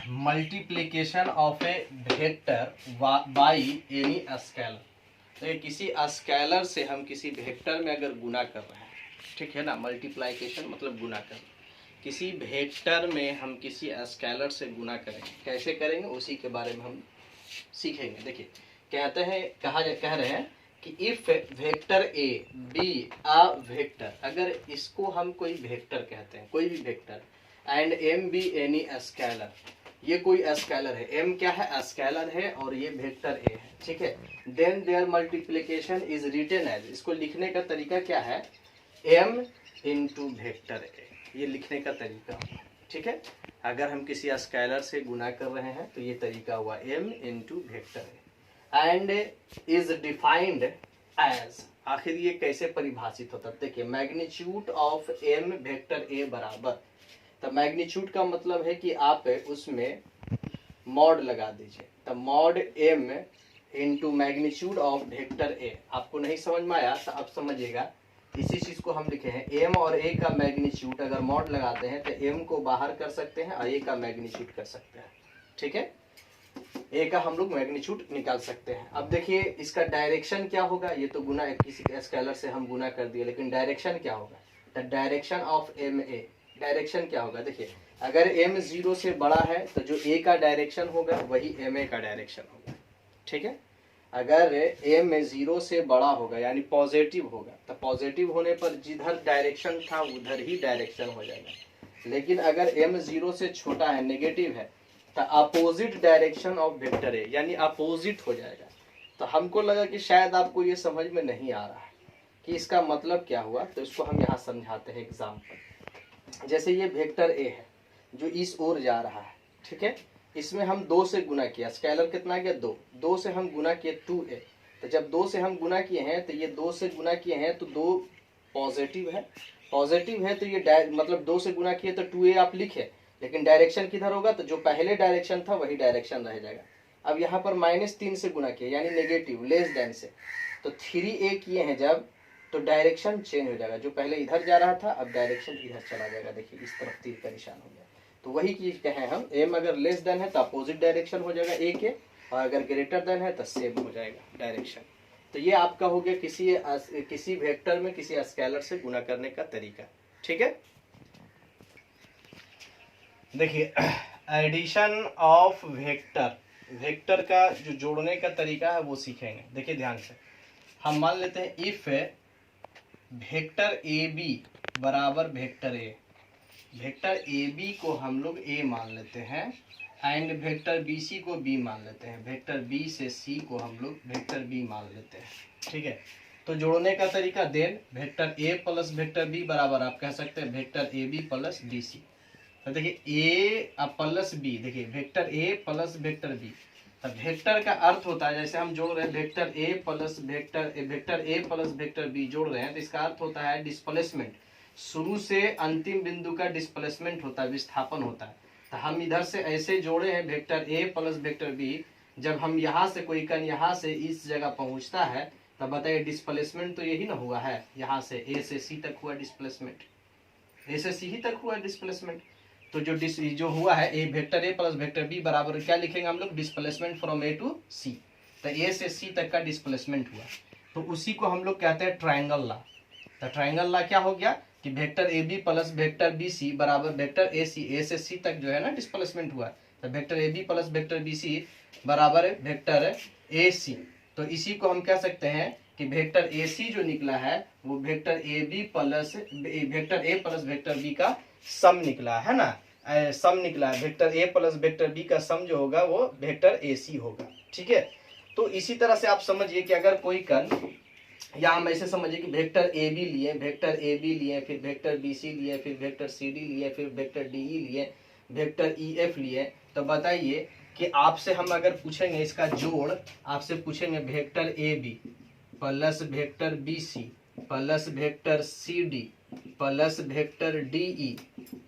Multiplication of A vector by any scalar. तो किसी scalar से हम किसी वेक्टर में अगर गुना कर रहे हैं, ठीक है ना, मल्टीप्लिकेशन मतलब गुना कर, किसी वेक्टर में हम किसी स्केलर से गुना करेंगे, कैसे करेंगे उसी के बारे में हम सीखेंगे। देखिए कहते हैं, कह रहे हैं कि if vector A B a vector, अगर इसको हम कोई वेक्टर कहते हैं, कोई भी vector, and M be any scalar, ये कोई स्केलर है, एम क्या है, स्केलर है, और ये वेक्टर ए है, ठीक है, then there multiplication is written as, इसको लिखने का तरीका क्या है, एम इंटू वेक्टर ए, ये लिखने का तरीका, ठीक है। अगर हम किसी स्केलर से गुना कर रहे हैं तो ये तरीका हुआ M into vector A, and is defined as, आखिर ये कैसे परिभाषित होता है, देखिए magnitude of M vector A बराबर, तो मैग्नीट्यूड का मतलब है कि आप उसमें मॉड लगा दीजिए, तो mod M into magnitude of vector A. आपको नहीं समझ में आया तो आप समझिएगा, इसी चीज को हम लिखे हैं, एम और ए का मैग्नीट्यूड अगर मॉड लगाते हैं तो एम को बाहर कर सकते हैं और ए का मैग्नीट्यूड कर सकते हैं, ठीक है, ए का हम लोग मैग्नीट्यूड निकाल सकते हैं। अब देखिए इसका डायरेक्शन क्या होगा, ये तो गुना किसी स्केलर से हम गुना कर दिए, लेकिन डायरेक्शन क्या होगा, the direction of M A, direction क्या होगा, देखिए अगर एम 0 से बड़ा है तो जो ए का डायरेक्शन होगा वही एम ए का डायरेक्शन होगा, ठीक है। अगर एम 0 से बड़ा होगा यानी पॉजिटिव होगा, तो पॉजिटिव होने पर जिधर डायरेक्शन था उधर ही डायरेक्शन हो जाएगा, लेकिन अगर एम 0 से छोटा है, नेगेटिव है, तो अपोजिट डायरेक्शन ऑफ वेक्टर ए, यानी अपोजिट हो जाएगा। तो हमको लगा कि शायद आपको ये समझ में नहीं आ रहा है कि इसका मतलब क्या हुआ, तो इसको हम यहाँ समझाते हैं एग्जाम्पल। जैसे ये वेक्टर ए है जो इस ओर जा रहा है, ठीक है, इसमें हम 2 से गुना किया, स्केलर कितना गया 2, 2 से हम गुना किए 2a, तो जब 2 से हम गुना किए हैं तो ये 2 से गुना किए हैं तो 2 पॉजिटिव है, पॉजिटिव है तो ये मतलब 2 से गुना किए तो 2a आप लिखे, लेकिन डायरेक्शन किधर होगा, तो जो पहले डायरेक्शन था वही डायरेक्शन रह जाएगा। अब यहाँ पर -3 से गुना किया यानी नेगेटिव, लेस देन से, तो 3a किए हैं जब, तो डायरेक्शन चेंज हो जाएगा, जो पहले इधर जा रहा था अब डायरेक्शन इधर चला जाएगा, देखिए इस तरफ तीर का निशान हो गया। तो वही चीज कहें हम, एम अगर लेस देन है तो अपोजिट डायरेक्शन हो जाएगा ए के, और अगर ग्रेटर देन है तो सेम हो जाएगा डायरेक्शन। तो ये आपका हो गया किसी वेक्टर में किसी स्केलर से गुना करने का तरीका, ठीक है। देखिए एडिशन ऑफ वेक्टर, वेक्टर का जो जोड़ने का तरीका है वो सीखेंगे। देखिए ध्यान से, हम मान लेते हैं इफ वेक्टर ए बी बराबर vector A, vector A B को हम लोग ए मान लेते हैं, एंड वेक्टर बी सी को बी मान लेते हैं, वेक्टर बी से सी को हम लोग वेक्टर बी मान लेते हैं, ठीक है। तो जोड़ने का तरीका, then vector A plus vector B बराबर आप कह सकते हैं vector A B plus B C. तो देखिए ए प्लस बी, देखिए vector A plus vector B, तो वेक्टर का अर्थ होता है, जैसे हम जोड़ रहे हैं vector A plus vector B जोड़ रहे हैं, तो इसका अर्थ होता है डिस्प्लेसमेंट, शुरू से अंतिम बिंदु का डिस्प्लेसमेंट होता है, विस्थापन होता है। तो हम इधर से ऐसे जोड़े हैं vector A plus vector B, जब हम यहाँ से कोई कण यहाँ से इस जगह पहुँचता है तब बताइए डिस्प्लेसमेंट तो यही ना हुआ है, यहाँ से ए से सी तक हुआ डिस्प्लेसमेंट, ए से सी ही तक हुआ डिस्प्लेसमेंट। तो जो हुआ है A vector A plus vector B बराबर क्या लिखेंगे हम लोग, displacement from A to C, तो ए से सी तक का डिस्प्लेसमेंट हुआ, तो उसी को हम लोग कहते हैं ट्रायंगल लॉ। तो ट्रायंगल लॉ क्या हो गया कि vector A B plus vector B C बराबर वेक्टर ए सी, ए से सी तक जो है ना डिस्प्लेसमेंट हुआ, तो vector A B plus vector B C बराबर वेक्टर ए सी। तो इसी को हम कह सकते हैं कि वेक्टर ए सी जो निकला है वो vector A plus vector B का सम निकला है ना, सम निकला है, vector A plus vector B का सम जो होगा वो वेक्टर ए सी होगा, ठीक है। तो इसी तरह से आप समझिए कि अगर कोई कण, या हम ऐसे समझिए कि वेक्टर ए बी लिए, फिर वेक्टर बी सी लिए, फिर वेक्टर सी डी लिए, फिर वेक्टर डी ई लिए, वेक्टर ई एफ लिए, तो बताइए कि आपसे हम अगर पूछेंगे इसका जोड़, आपसे पूछेंगे vector A B plus vector B C plus vector C D plus vector D E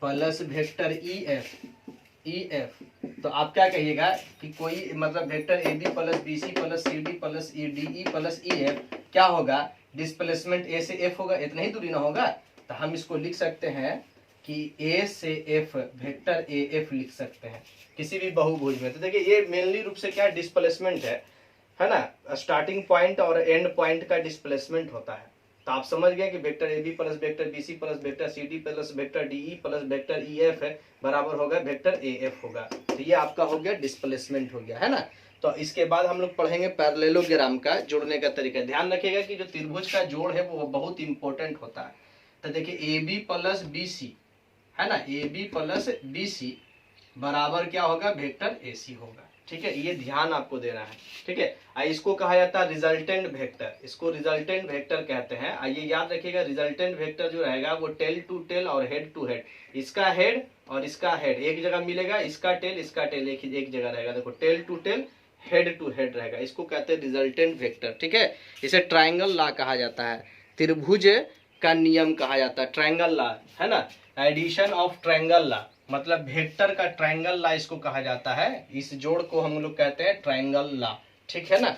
plus vector E F, तो आप क्या कहिएगा कि कोई मतलब vector A B plus B C plus C D plus E D E plus E F क्या होगा, displacement ए से एफ होगा, इतना ही दूरी ना होगा। तो हम इसको लिख सकते हैं कि ए से एफ वेक्टर ए एफ लिख सकते हैं किसी भी बहुभुज में। तो देखिए ये मेनली रूप से क्या डिस्प्लेसमेंट है ना, स्टार्टिंग पॉइंट और एंड पॉइंट का डिस्प्लेसमेंट होता है। तो आप समझ गए कि vector A B plus vector B C plus vector C D plus vector D E plus vector E F है बराबर होगा वेक्टर ए एफ होगा। तो ये आपका हो गया डिस्प्लेसमेंट हो गया, है ना। तो इसके बाद हम लोग पढ़ेंगे पैरेललोग्राम का जोड़ने का तरीका। ध्यान रखिएगा कि जो त्रिभुज का जोड़ है वो बहुत इंपॉर्टेंट होता है। तो देखिए A B plus B C है ना, A B plus B C बराबर क्या होगा वेक्टर ए सी होगा। ठीक है, ये ध्यान आपको देना है। ठीक है, इसको कहा जाता है रिजल्टेंट वेक्टर, इसको रिजल्टेंट वेक्टर कहते हैं। आइए याद रखिएगा रिजल्टेंट वेक्टर जो रहेगा वो टेल टू टेल और हेड टू हेड, इसका हेड और इसका हेड एक जगह मिलेगा, इसका टेल एक जगह रहेगा। देखो tail to tail head to head रहेगा, इसको कहते हैं रिजल्टेंट वेक्टर। ठीक है, इसे ट्राइंगल लॉ कहा जाता है, त्रिभुज का नियम कहा जाता है, ट्राइंगल लॉ है ना, एडिशन ऑफ ट्राइंगल लॉ मतलब वेक्टर का ट्राइंगल लॉ इसको कहा जाता है। इस जोड़ को हम लोग कहते हैं ट्राइंगल लॉ। ठीक है ना।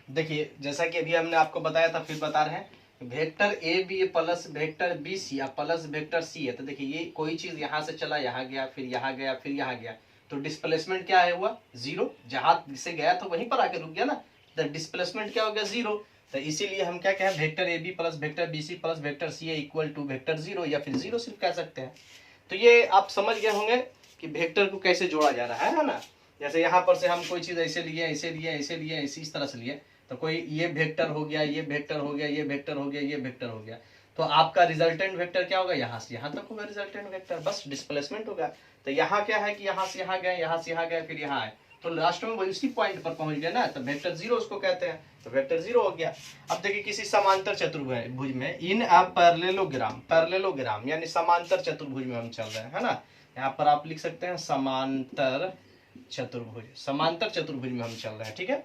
देखिए जैसा कि अभी हमने आपको बताया था फिर बता रहे हैं, vector A B plus vector B C या प्लस वेक्टर सी है। तो देखिए ये कोई चीज यहाँ से चला यहाँ गया, फिर यहाँ गया, फिर यहाँ गया, तो डिस्प्लेसमेंट क्या है हुआ जीरो, जहां से गया तो वहीं पर आके रुक गया ना, तो डिस्प्लेसमेंट क्या हो गया जीरो। तो इसीलिए हम क्या कहें vector A B plus vector B C plus vector C है इक्वल टू वेक्टर जीरो या फिर जीरो सिर्फ कह सकते हैं। तो ये आप समझ गए होंगे कि वेक्टर को कैसे जोड़ा जा रहा है ना। जैसे यहाँ पर से हम कोई चीज ऐसे लिए ऐसे लिए ऐसे लिए इस तरह से लिए, तो कोई ये वेक्टर हो गया, ये वेक्टर हो गया, ये वेक्टर हो गया, ये वेक्टर हो गया, तो आपका रिजल्टेंट वेक्टर क्या होगा, यहाँ से यहाँ तक होगा रिजल्टेंट वेक्टर, बस डिस्प्लेसमेंट होगा। तो यहाँ क्या है कि यहाँ से यहाँ गए, यहाँ से यहाँ गए, फिर यहाँ आए, तो लास्ट में वो उसी पॉइंट पर पहुंच गए ना, तो वेक्टर जीरो उसको कहते हैं, तो वेक्टर जीरो हो गया। अब देखिए किसी समांतर चतुर्भुज में इन अ पैरेललोग्राम यानी समांतर चतुर्भुज में हम चल रहे हैं, है ना। यहाँ पर आप लिख सकते हैं समांतर चतुर्भुज में हम चल रहे हैं। ठीक है,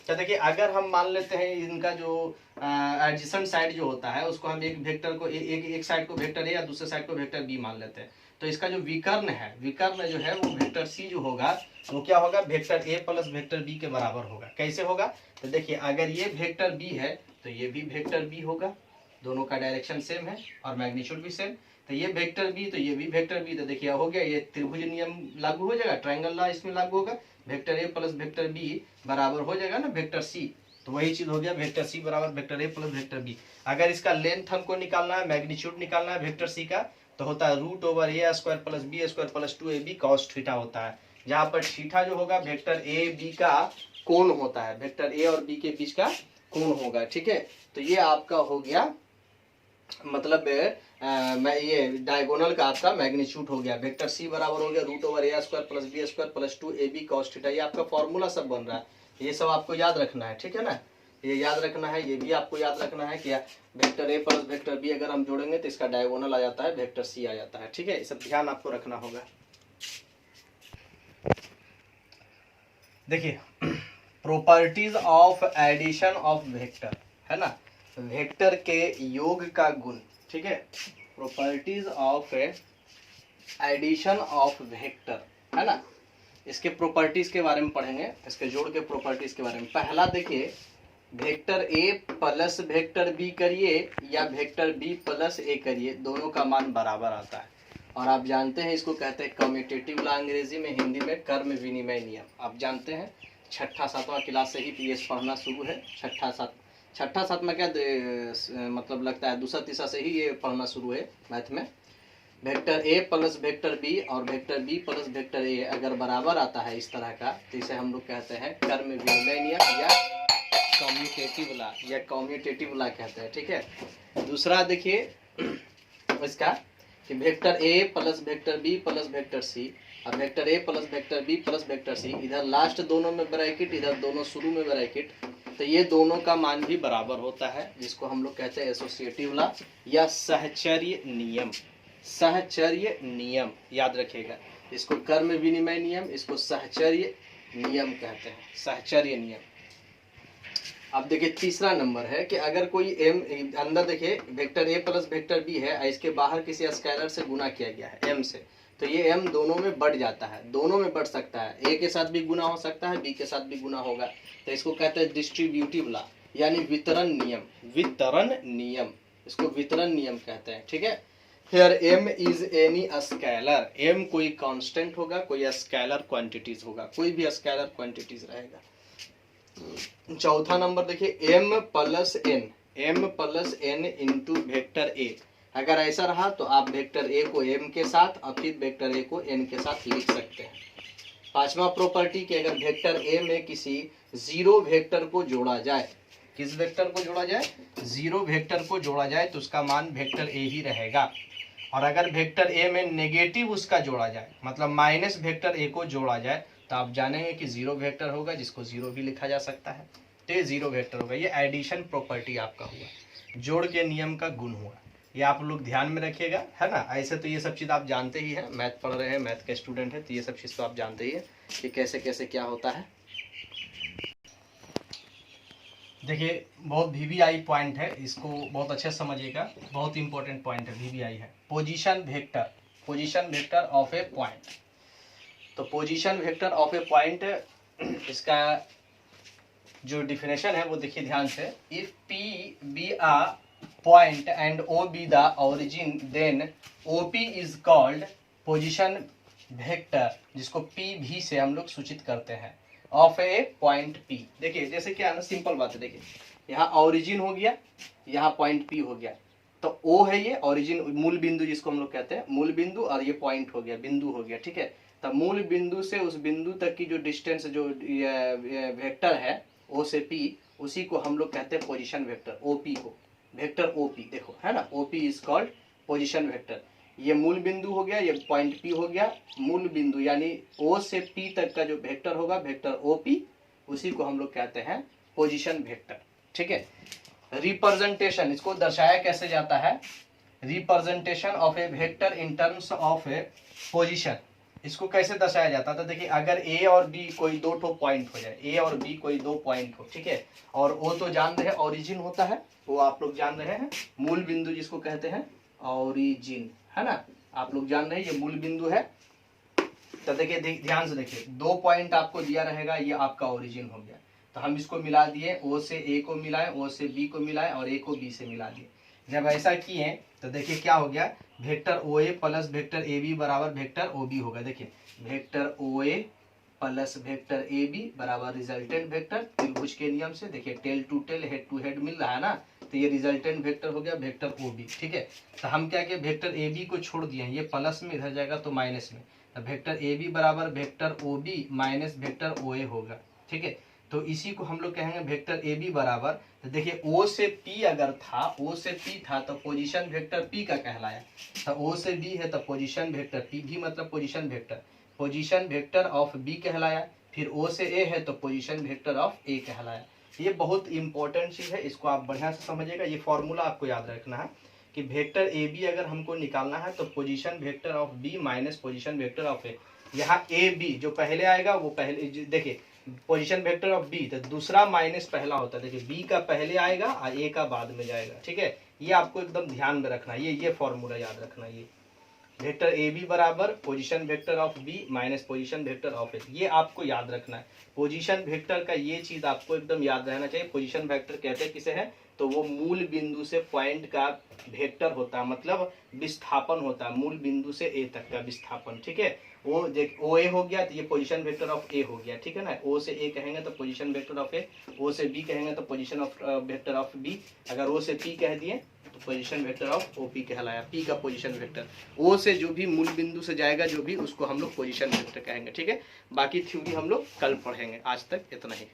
तो देखिए अगर हम मान लेते हैं इनका जो एडजेसेंट साइड जो होता है उसको हम एक वेक्टर को एक साइड को वेक्टर ए या दूसरे साइड को वेक्टर बी मान लेते हैं, तो इसका जो विकर्ण जो है वो वेक्टर सी जो होगा वो क्या होगा vector A plus vector B के बराबर होगा। कैसे होगा, तो देखिए अगर ये वेक्टर बी है तो ये भी वेक्टर बी होगा, दोनों का डायरेक्शन सेम है और मैग्नीट्यूड भी सेम, तो ये वेक्टर बी तो ये भी वेक्टर बी, तो देखिए हो गया, ये त्रिभुज नियम लागू हो जाएगा, ट्रायंगल लॉ इसमें लागू होगा, vector A plus vector B बराबर हो जाएगा ना वेक्टर सी, तो वही चीज हो गया वेक्टर सी बराबर vector A plus vector B. अगर इसका लेंथ हमको निकालना है, मैग्नीट्यूड निकालना है वेक्टर सी का, तो होता है root over A square plus B square plus 2ab cos theta होता है, जहां पर थीटा जो होगा वेक्टर ए बी का कोण होता है, वेक्टर ए और बी के बीच का कोण होगा। ठीक है, तो ये आपका हो गया मतलब ये डायगोनल का आपका मैग्नीट्यूड हो गया, वेक्टर सी बराबर हो गया root over A square plus B square plus 2ab cos theta. ये आपका फॉर्मूला सब बन रहा है, ये सब आपको याद रखना है। ठीक है ना, ये याद रखना है, ये भी आपको याद रखना है कि vector A plus vector B अगर हम जोड़ेंगे तो इसका डायगोनल आ जाता है वेक्टर सी आ जाता है। ठीक है, ये सब ध्यान आपको रखना होगा। देखिए properties of addition of vector है ना, वेक्टर के योग का गुण। ठीक है, properties of addition of vector है ना, इसके प्रॉपर्टीज के बारे में पढ़ेंगे, इसके जोड़ के प्रॉपर्टीज के बारे में। पहला देखिए vector A plus vector B करिए या वेक्टर बी प्लस ए करिए, दोनों का मान बराबर आता है, और आप जानते हैं इसको कहते हैं कम्यूटेटिव लॉ, अंग्रेजी में, हिंदी में कर्म विनिमय नियम। आप जानते हैं छठा सातवां क्लास से ही पीएस पढ़ना शुरू है, छठा सातवां क्या मतलब लगता है दूसरा तीसरा से ही ये पढ़ना शुरू है मैथ में। Vector A plus vector B और vector B plus vector A अगर बराबर आता है इस तरह का, तो इसे हम लोग कहते हैं कर्म विनिमय नियम या कम्यूटेटिव लॉ कहते हैं। ठीक है, दूसरा देखिए इसका कि vector A plus vector B plus vector C, अब vector A plus vector B plus vector C, इधर लास्ट दोनों में ब्रैकेट, इधर दोनों शुरू में ब्रैकेट, तो ये दोनों का मान भी बराबर होता है, जिसको हम लोग कहते हैं एसोसिएटिव लॉ या सहचर्य नियम। याद रखिएगा, इसको कर्म विनिमय नियम, इसको सहचर्य नियम कहते हैं, सहचर्य नियम। अब देखिए तीसरा नंबर है कि अगर कोई एम अंदर देखिए vector A plus vector B है, इसके बाहर किसी स्केलर से गुना किया गया है एम से, तो ये एम दोनों में बढ़ जाता है, दोनों में बढ़ सकता है, ए के साथ भी गुना हो सकता है, बी के साथ भी गुना होगा, तो इसको कहते हैं डिस्ट्रीब्यूटिव लॉ यानी वितरण नियम। इसको वितरण नियम कहते हैं, ठीक है। Here m is any scalar, m कोई कांस्टेंट होगा, कोई स्केलर क्वांटिटीज होगा, कोई भी स्केलर क्वांटिटीज रहेगा। चौथा नंबर देखिए m plus n into vector A. अगर ऐसा रहा तो आप वेक्टर ए को m के साथ और फिर वेक्टर ए को n के साथ लिख सकते हैं। पांचवा प्रॉपर्टी कि अगर वेक्टर ए में किसी जीरो वेक्टर को जोड़ा जाए, किस वेक्टर को जोड़ा जाए, जीरो वेक्टर को जोड़ा जाए तो उसका मान वेक्टर ए ही रहेगा। और अगर वेक्टर ए में नेगेटिव उसका जोड़ा जाए, मतलब माइनस वेक्टर ए को जोड़ा जाए, तो आप जानेंगे कि जीरो वेक्टर होगा, जिसको जीरो भी लिखा जा सकता है, तो ये जीरो वेक्टर होगा। ये एडिशन प्रॉपर्टी आपका हुआ, जोड़ के नियम का गुण हुआ। ये आप लोग ध्यान में रखिएगा, है ना। ऐसे तो ये सब चीज़ आप जानते ही हैं, मैथ पढ़ रहे हैं, मैथ के स्टूडेंट हैं, तो ये सब चीज़ तो आप जानते ही हैं कि कैसे कैसे क्या होता है। देखिए बहुत वीवीआई पॉइंट है, इसको बहुत अच्छे से समझिएगा, बहुत इंपॉर्टेंट पॉइंट है वीवीआई है। Position vector of a point. तो position vector of a point, इसका जो डिफिनेशन है वो देखिए ध्यान से। If P be a point and O be the origin, then OP is called position vector, जिसको पी भी से हम लोग सूचित करते हैं, ऑफ ए पॉइंट पी। देखिए जैसे क्या है ना, सिंपल बात है। देखिए यहाँ ओरिजिन हो गया, यहाँ पॉइंट पी हो गया, तो ओ है ये ओरिजिन, मूल बिंदु जिसको हम लोग कहते हैं, मूल बिंदु, और ये पॉइंट हो गया, बिंदु हो गया, ठीक है। तो मूल बिंदु से उस बिंदु तक की जो डिस्टेंस, जो वेक्टर है ओ से पी, उसी को हम लोग कहते हैं पोजीशन वेक्टर, ओपी को, वेक्टर ओपी, देखो है ना, OP is called position vector. ये मूल बिंदु हो गया, ये पॉइंट पी हो गया, मूल बिंदु यानी ओ से पी तक का जो वेक्टर होगा, वेक्टर ओपी, उसी को हम लोग कहते हैं पोजीशन वेक्टर, ठीक है। रिप्रेजेंटेशन, इसको दर्शाया कैसे जाता है, representation of A vector in terms of A position, इसको कैसे दर्शाया जाता है। तो देखिए अगर ए और बी कोई दो ठो पॉइंट हो जाए, ए और बी कोई दो पॉइंट हो, ठीक है, और ओ तो जान रहे हैं ओरिजिन होता है, वो आप लोग जान रहे हैं, मूल बिंदु जिसको कहते हैं ओरिजिन, है ना, आप लोग जान रहे हैं ये मूल बिंदु है। तो देखिए ध्यान से देखिए, दो पॉइंट आपको दिया रहेगा, ये आपका ओरिजिन हो गया, तो हम इसको मिला दिए, ओ से ए को मिलाए, ओ से बी को मिलाए, और ए को बी से मिला दिए। जब ऐसा किए तो देखिए क्या हो गया, vector O A plus vector A B बराबर वेक्टर ओ बी होगा। देखिए vector O A plus vector A B बराबर रिजल्टेंट वेक्टर, त्रिभुज के नियम से। देखिए tail to tail, head to head मिल रहा है ना, तो ये रिजल्टेंट वेक्टर हो गया वेक्टर ओ बी, ठीक है। तो हम क्या किए, वेक्टर ए बी को छोड़ दिए, ये प्लस में इधर जाएगा तो माइनस में, तो वेक्टर ए बी बराबर vector O B minus vector O A होगा, ठीक है। तो इसी को हम लोग कहेंगे वेक्टर ए बी बराबर, तो देखिए ओ से पी अगर था, ओ से पी था तो पोजीशन वेक्टर पी का कहलाया, तो ओ से बी है तो पोजीशन वेक्टर पी भी मतलब पोजीशन वेक्टर ऑफ बी कहलाया, फिर ओ से ए है तो पोजीशन वेक्टर ऑफ ए कहलाया। ये बहुत इंपॉर्टेंट चीज है, इसको आप बढ़िया से समझिएगा। ये फॉर्मूला आपको याद रखना है कि वेक्टर ए बी अगर हमको निकालना है तो position vector of B minus position vector of A. यहाँ ए बी जो पहले आएगा वो पहले, देखिए पोजीशन वेक्टर ऑफ बी, तो दूसरा माइनस पहला होता है, देखिए बी का पहले आएगा और ए का बाद में जाएगा, ठीक है। ये आपको एकदम ध्यान में रखना है, ये फॉर्मूला याद रखना। ये वेक्टर ए बी बराबर position vector of B minus position vector of A, ये आपको याद रखना है। पोजीशन वेक्टर का ये चीज आपको एकदम याद रहना चाहिए। पोजीशन वेक्टर कहते किसे हैं, तो वो मूल बिंदु से पॉइंट का वेक्टर होता है, मतलब विस्थापन होता है, मूल बिंदु से ए तक का विस्थापन, ठीक है। वो देख ओ ए हो गया तो ये पोजीशन वेक्टर ऑफ ए हो गया, ठीक है ना। ओ से ए कहेंगे तो position vector of A, O से बी कहेंगे तो position of vector of B, अगर ओ से पी कह दिए तो पोजीशन वेक्टर ऑफ ओपी कहलाया, पी का पोजीशन वेक्टर। ओ से जो भी मूल बिंदु से जाएगा जो भी, उसको हम लोग पोजीशन वेक्टर कहेंगे, ठीक है। बाकी थ्योरी हम लोग कल पढ़ेंगे, आज तक इतना ही।